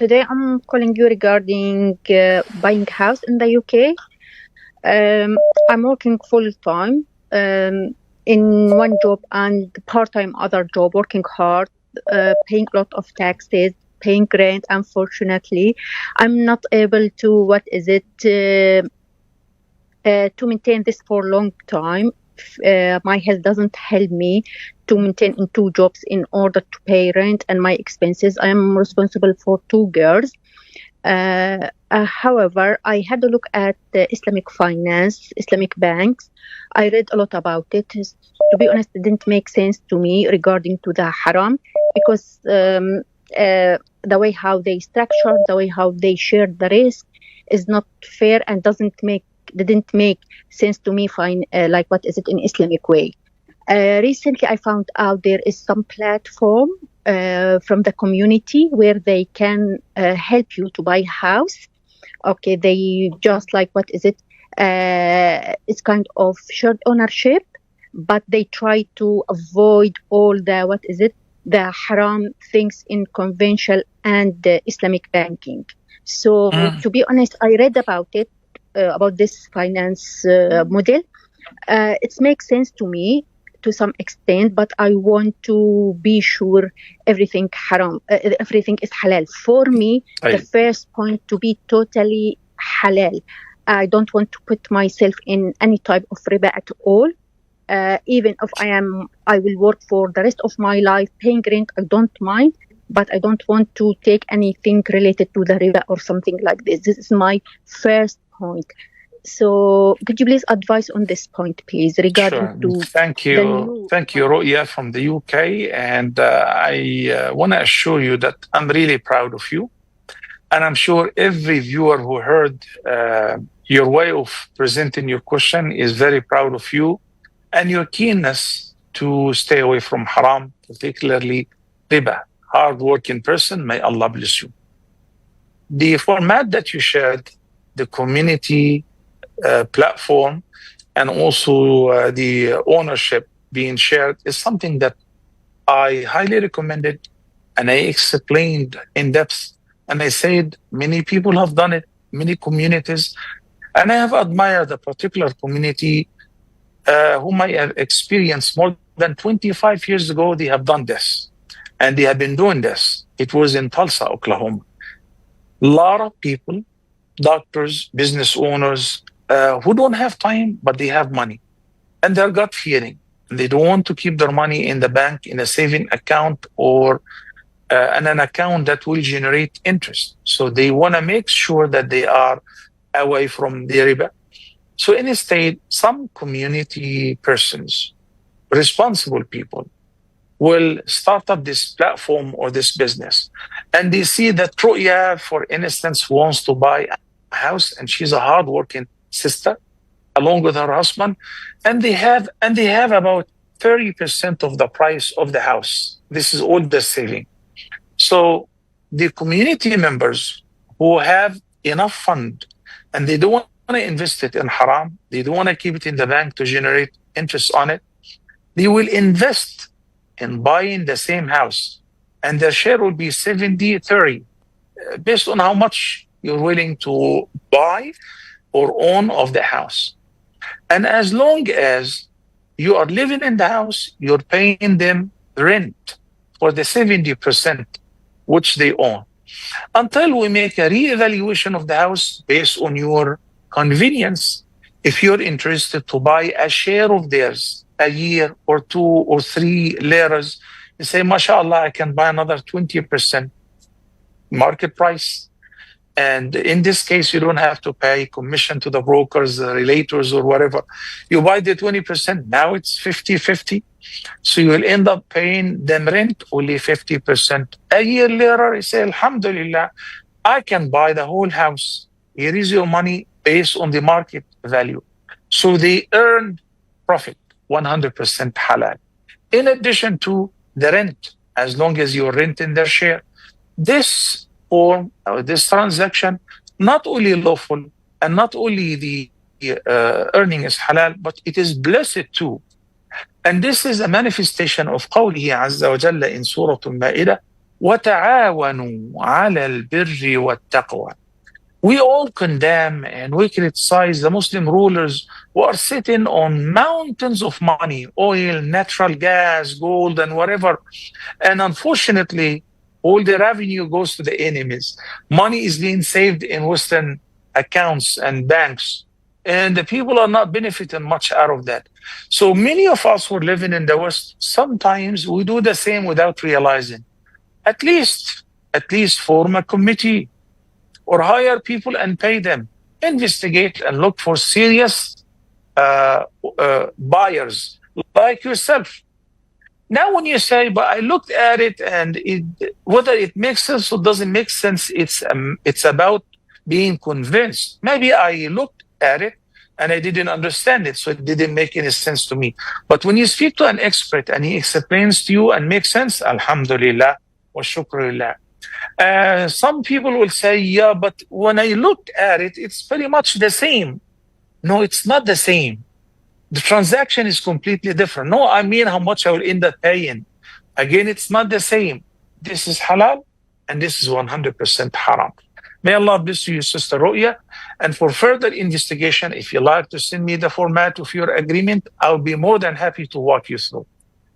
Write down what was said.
Today I'm calling you regarding buying a house in the UK. I'm working full time in one job and part time other job, working hard, paying a lot of taxes, paying rent. Unfortunately, I'm not able to to maintain this for a long time. My health doesn't help me to maintain in two jobs in order to pay rent and my expenses. I am responsible for two girls. However, I had a look at the Islamic finance, Islamic banks. I read a lot about it. To be honest, it didn't make sense to me regarding to the haram because the way how they structure, the way how they share the risk is not fair and didn't make sense to me. Like what is it in Islamic way? Recently, I found out there is some platform from the community where they can help you to buy a house. Okay, they just like what is it? It's kind of shared ownership, but they try to avoid all the haram things in conventional and Islamic banking. So to be honest, I read about it about this finance model. It makes sense to me to some extent, but I want to be sure everything is halal. For me, the first point to be totally halal. I don't want to put myself in any type of riba at all. Even if I will work for the rest of my life paying rent, I don't mind, but I don't want to take anything related to the riba or something like this. This is my first point. So could you please advise on this point, please, regarding to Thank you, Ru'ya from the UK. And I want to assure you that I'm really proud of you. And I'm sure every viewer who heard your way of presenting your question is very proud of you and your keenness to stay away from haram, particularly riba. Hard-working person, may Allah bless you. The format that you shared, the community platform, and also the ownership being shared is something that I highly recommended, and I explained in depth. And I said many people have done it, many communities, and I have admired a particular community whom I have experienced more than 25 years ago. They have done this, and they have been doing this. It was in Tulsa, Oklahoma. A lot of people, doctors, business owners, who don't have time, but they have money. And they're gut feeling. They don't want to keep their money in the bank, in a saving account, or in an account that will generate interest. So they want to make sure that they are away from the riba. So instead, some community persons, responsible people, will start up this platform or this business. And they see that Ru'ya, for instance, wants to buy a house, and she's a hardworking sister along with her husband, and they have about 30% of the price of the house. This is all the saving. So the community members who have enough fund and they don't want to invest it in haram, they don't want to keep it in the bank to generate interest on it, they will invest in buying the same house, and their share will be 70-30 based on how much you're willing to buy or own of the house. And as long as you are living in the house, you're paying them rent for the 70% which they own, until we make a re-evaluation of the house based on your convenience. If you're interested to buy a share of theirs a year or 2 or 3 later, you say, mashallah, I can buy another 20% market price. And in this case, you don't have to pay commission to the brokers, the relators, or whatever. You buy the 20%, now it's 50-50. So you will end up paying them rent only 50%. A year later, you say, alhamdulillah, I can buy the whole house. Here is your money based on the market value. So they earn profit, 100% halal. In addition to the rent, as long as you're renting their share. This form, this transaction, not only lawful and not only the earning is halal, but it is blessed too. And this is a manifestation of قوله عز وجل in Surah Al-Ma'idah, وَتَعَاوَنُوا عَلَى الْبِرِّ وَالتَّقْوَى. We all condemn and we criticize the Muslim rulers who are sitting on mountains of money, oil, natural gas, gold, and whatever. And unfortunately, all the revenue goes to the enemies. Money is being saved in Western accounts and banks. And the people are not benefiting much out of that. So many of us who are living in the West, sometimes we do the same without realizing. At least form a committee or hire people and pay them. Investigate and look for serious buyers like yourself. Now, when you say, but I looked at it and whether it makes sense or doesn't make sense, it's about being convinced. Maybe I looked at it and I didn't understand it, so it didn't make any sense to me. But when you speak to an expert and he explains to you and makes sense, alhamdulillah wa shukrulillah. Some people will say, yeah, but when I looked at it, it's pretty much the same. No, it's not the same. The transaction is completely different. No, I mean how much I will end up paying. Again, it's not the same. This is halal and this is 100% haram. May Allah bless you, Sister Ru'ya. And for further investigation, if you like to send me the format of your agreement, I'll be more than happy to walk you through.